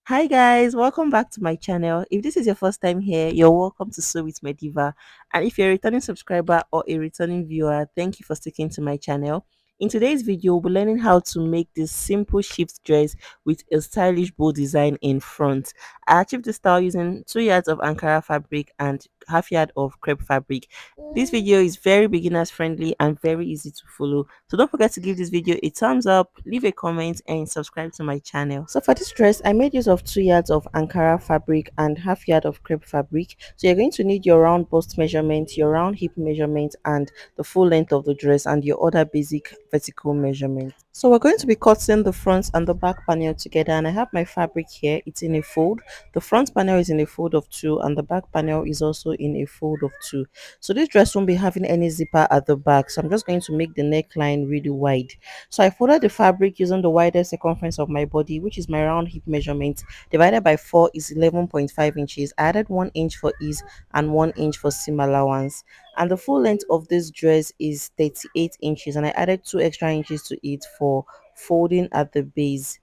Hi guys, welcome back to my channel. If this is your first time here, you're welcome to Sew with Mediva. And if you're a returning subscriber or a returning viewer, thank you for sticking to my channel. In today's video, we'll be learning how to make this simple shift dress with a stylish bow design in front. I achieved the style using 2 yards of Ankara fabric and half yard of crepe fabric. This video is very beginners friendly and very easy to follow. So don't forget to give this video a thumbs up, leave a comment and subscribe to my channel. So for this dress, I made use of 2 yards of Ankara fabric and half yard of crepe fabric. So you're going to need your round bust measurement, your round hip measurement and the full length of the dress and your other basic vertical measurement. So we're going to be cutting the front and the back panel together, and I have my fabric here. It's in a fold. The front panel is in a fold of 2 and the back panel is also in a fold of 2. So this dress won't be having any zipper at the back, so I'm just going to make the neckline really wide. So I folded the fabric using the widest circumference of my body, which is my round hip measurement, divided by 4 is 11.5 inches. I added 1 inch for ease and 1 inch for seam allowance, and the full length of this dress is 38 inches, and I added 2 extra inches to it for folding at the base.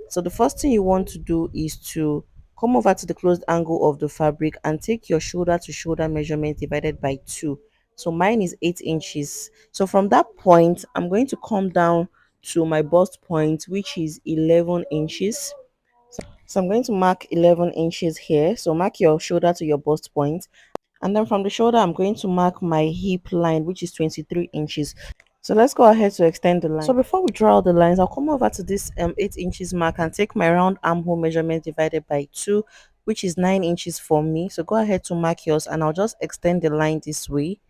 So the first thing you want to do is to come over to the closed angle of the fabric and take your shoulder to shoulder measurement divided by 2. So mine is 8 inches. So from that point, I'm going to come down to my bust point, which is 11 inches. So I'm going to mark 11 inches here. So mark your shoulder to your bust point. And then from the shoulder, I'm going to mark my hip line, which is 23 inches. So let's go ahead to extend the line. So before we draw the lines, I'll come over to this 8 inches mark and take my round armhole measurement divided by 2, which is 9 inches for me. So go ahead to mark yours and I'll just extend the line this way.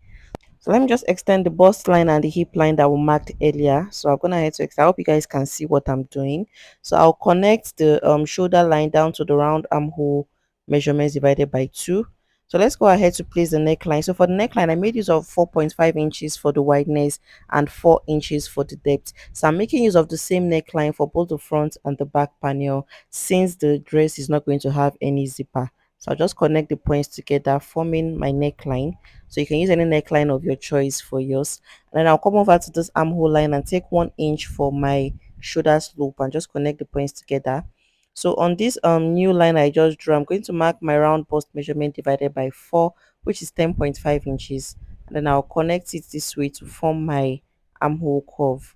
So let me just extend the bust line and the hip line that we marked earlier. So I'm gonna head to extend. I hope you guys can see what I'm doing. So I'll connect the shoulder line down to the round armhole measurements divided by 2. So let's go ahead to place the neckline. So for the neckline, I made use of 4.5 inches for the wideness and 4 inches for the depth. So I'm making use of the same neckline for both the front and the back panel, since the dress is not going to have any zipper. So I'll just connect the points together, forming my neckline. So you can use any neckline of your choice for yours. And then I'll come over to this armhole line and take 1 inch for my shoulder slope and just connect the points together. So on this new line I just drew, I'm going to mark my round bust measurement divided by 4, which is 10.5 inches. And then I'll connect it this way to form my armhole curve.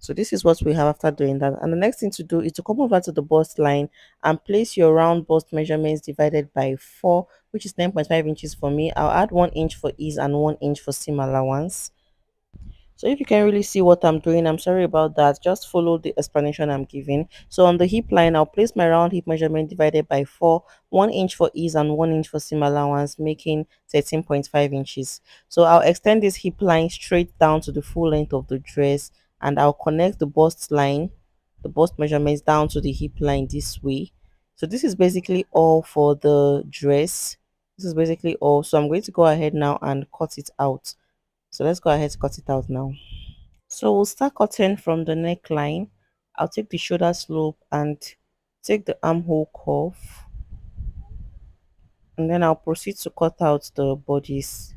So this is what we have after doing that. And the next thing to do is to come over to the bust line and place your round bust measurements divided by 4, which is 10.5 inches for me. I'll add 1 inch for ease and 1 inch for seam allowance. So if you can really see what I'm doing, I'm sorry about that. Just follow the explanation I'm giving. So on the hip line, I'll place my round hip measurement divided by 4, 1 inch for ease and 1 inch for seam allowance, making 13.5 inches. So I'll extend this hip line straight down to the full length of the dress, and I'll connect the bust line, the bust measurements down to the hip line this way. So this is basically all for the dress. This is basically all. So I'm going to go ahead now and cut it out. So let's go ahead to cut it out now. So we'll start cutting from the neckline. I'll take the shoulder slope and take the armhole curve, and then I'll proceed to cut out the bodies.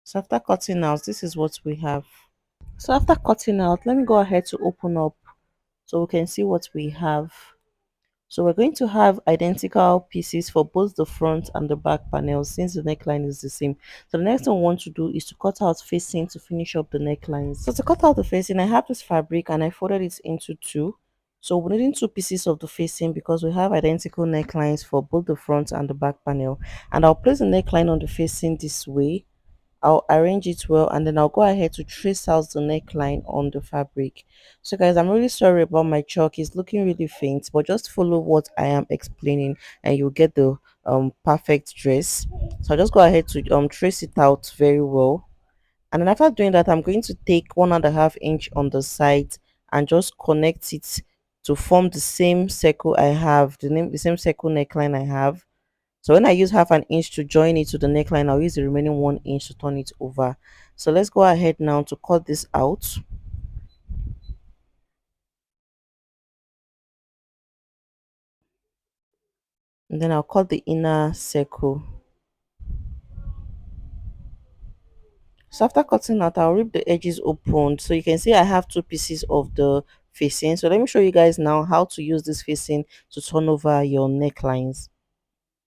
So after cutting out, this is what we have. So after cutting out, let me go ahead to open up so we can see what we have. So we're going to have identical pieces for both the front and the back panels, since the neckline is the same. So the next thing we want to do is to cut out facing to finish up the necklines. So to cut out the facing, I have this fabric and I folded it into 2. So we're needing 2 pieces of the facing because we have identical necklines for both the front and the back panel. And I'll place the neckline on the facing this way. I'll arrange it well, and then I'll go ahead to trace out the neckline on the fabric. So guys, I'm really sorry about my chalk. It's looking really faint, but just follow what I am explaining and you'll get the perfect dress. So I'll just go ahead to trace it out very well. And then after doing that, I'm going to take 1.5 inch on the side and just connect it to form the same circle I have, the same circle neckline I have. So when I use half an inch to join it to the neckline, I'll use the remaining 1 inch to turn it over. So let's go ahead now to cut this out. And then I'll cut the inner circle. So after cutting out, I'll rip the edges open. So you can see I have two pieces of the facing. So let me show you guys now how to use this facing to turn over your necklines.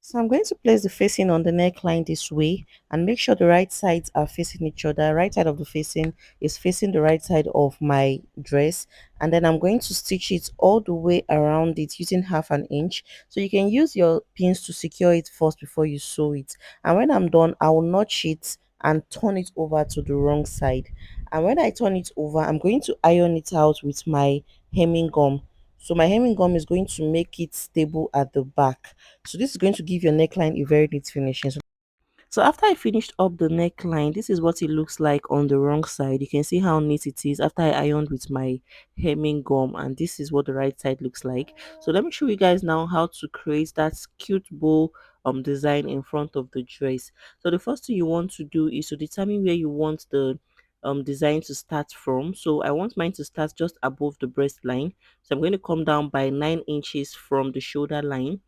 So I'm going to place the facing on the neckline this way and make sure the right sides are facing each other. Right side of the facing is facing the right side of my dress, and then I'm going to stitch it all the way around it using half an inch. So you can use your pins to secure it first before you sew it. And when I'm done, I will notch it and turn it over to the wrong side. And when I turn it over, I'm going to iron it out with my hemming gum. So my hemming gum is going to make it stable at the back. So this is going to give your neckline a very neat finishing. So after I finished up the neckline, this is what it looks like on the wrong side. You can see how neat it is after I ironed with my hemming gum, and this is what the right side looks like. So let me show you guys now how to create that cute bow design in front of the dress. So the first thing you want to do is to determine where you want the design to start from. So I want mine to start just above the breast line. So I'm going to come down by 9 inches from the shoulder line.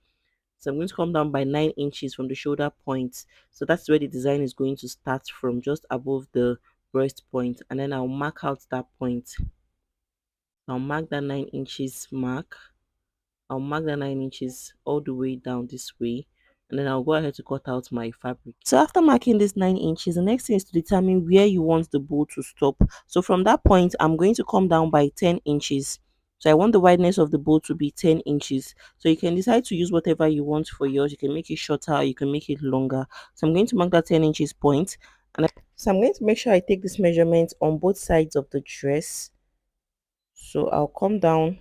So I'm going to come down by 9 inches from the shoulder point. So that's where the design is going to start from, just above the breast point. And then I'll mark out that point. I'll mark that 9 inches mark. I'll mark that 9 inches all the way down this way. And then I'll go ahead to cut out my fabric. So after marking this 9 inches, the next thing is to determine where you want the bow to stop. So from that point, I'm going to come down by 10 inches. So I want the wideness of the bow to be 10 inches. So you can decide to use whatever you want for yours. You can make it shorter, or you can make it longer. So I'm going to mark that 10 inches point. So I'm going to make sure I take this measurement on both sides of the dress. So I'll come down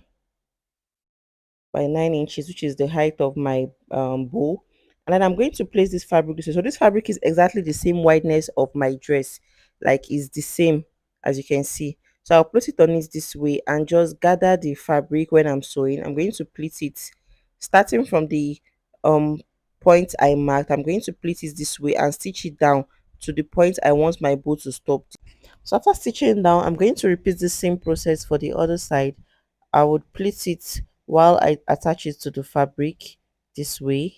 by 9 inches, which is the height of my bow. And then I'm going to place this fabric this way. So this fabric is exactly the same wideness of my dress, like it's the same, as you can see. So I'll place it on it this way and just gather the fabric. When I'm sewing, I'm going to pleat it starting from the um point I marked. I'm going to pleat it this way and stitch it down to the point I want my bow to stop. So after stitching down, I'm going to repeat the same process for the other side. I would pleat it while I attach it to the fabric this way.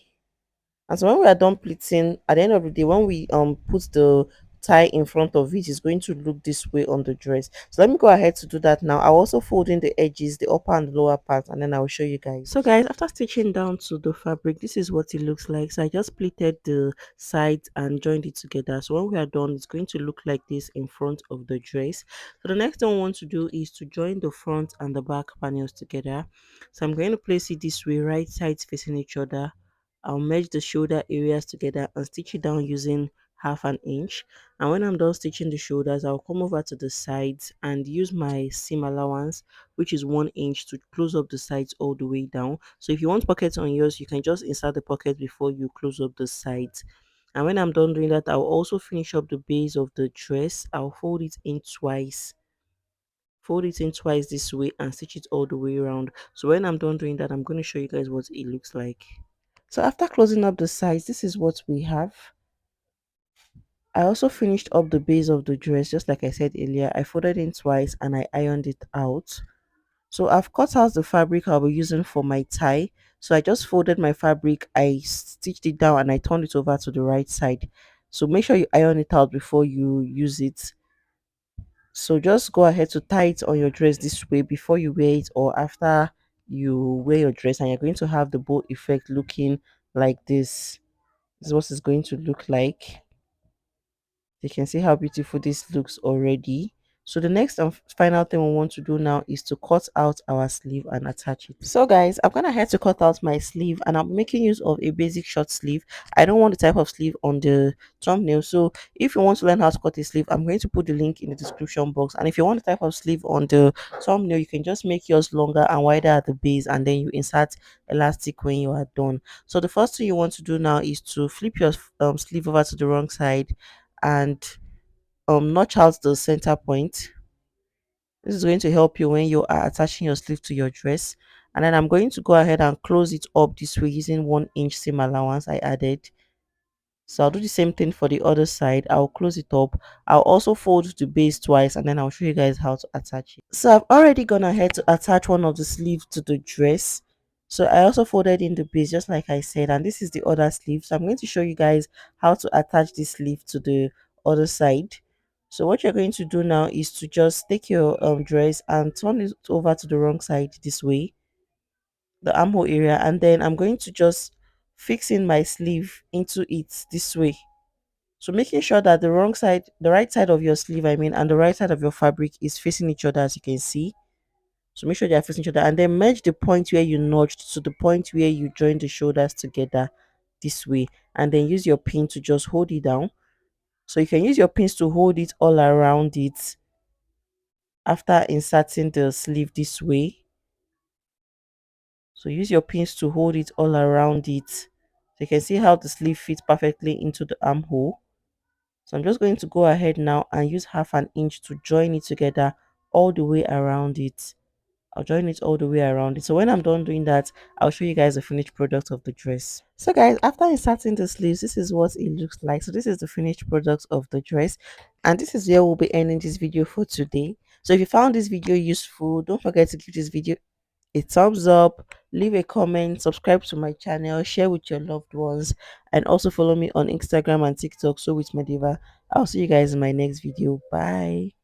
And so when we are done pleating, at the end of the day, when we put the tie in front of it, it's going to look this way on the dress. So let me go ahead to do that now. I'll also fold in the edges, the upper and lower part, and then I'll show you guys. So guys, after stitching down to the fabric, this is what it looks like. So I just pleated the sides and joined it together. So when we are done, it's going to look like this in front of the dress. So the next thing we want to do is to join the front and the back panels together. So I'm going to place it this way, right sides facing each other. I'll merge the shoulder areas together and stitch it down using half an inch. And when I'm done stitching the shoulders, I'll come over to the sides and use my seam allowance, which is 1 inch, to close up the sides all the way down. So if you want pockets on yours, you can just insert the pocket before you close up the sides. And when I'm done doing that, I'll also finish up the base of the dress. I'll fold it in twice this way and stitch it all the way around. So when I'm done doing that, I'm going to show you guys what it looks like. So after closing up the sides, this is what we have. I also finished up the base of the dress, just like I said earlier. I folded in twice and I ironed it out. So I've cut out the fabric I'll be using for my tie. So I just folded my fabric, I stitched it down and I turned it over to the right side. So make sure you iron it out before you use it. So just go ahead to tie it on your dress this way before you wear it or after you wear your dress, and you're going to have the bow effect looking like this. This is what it's going to look like. You can see how beautiful this looks already. So the next and final thing we want to do now is to cut out our sleeve and attach it. So guys, I'm gonna head to cut out my sleeve, and I'm making use of a basic short sleeve. I don't want the type of sleeve on the thumbnail. So if you want to learn how to cut a sleeve, I'm going to put the link in the description box. And if you want the type of sleeve on the thumbnail, you can just make yours longer and wider at the base, and then you insert elastic when you are done. So the first thing you want to do now is to flip your sleeve over to the wrong side and notch out the center point. This is going to help you when you are attaching your sleeve to your dress. And then I'm going to go ahead and close it up this way using 1 inch seam allowance I added. So I'll do the same thing for the other side. I'll close it up. I'll also fold the base twice, and then I'll show you guys how to attach it. So I've already gone ahead to attach one of the sleeves to the dress. So I also folded in the base just like I said, and this is the other sleeve. So I'm going to show you guys how to attach this sleeve to the other side. So what you're going to do now is to just take your dress and turn it over to the wrong side this way, the armhole area, and then I'm going to just fix in my sleeve into it this way. So making sure that the wrong side, the right side of your sleeve, I mean, and the right side of your fabric is facing each other, as you can see. So make sure they are facing each other, and then merge the point where you notched to the point where you join the shoulders together this way, and then use your pin to just hold it down. So you can use your pins to hold it all around it after inserting the sleeve this way. So use your pins to hold it all around it. So you can see how the sleeve fits perfectly into the armhole. So I'm just going to go ahead now and use half an inch to join it together all the way around it. I'll join it all the way around it. So when I'm done doing that, I'll show you guys the finished product of the dress. So guys, after inserting the sleeves, this is what it looks like. So this is the finished product of the dress. And this is where we'll be ending this video for today. So if you found this video useful, don't forget to give this video a thumbs up, leave a comment, subscribe to my channel, share with your loved ones, and also follow me on Instagram and TikTok, so with Mediva. I'll see you guys in my next video. Bye.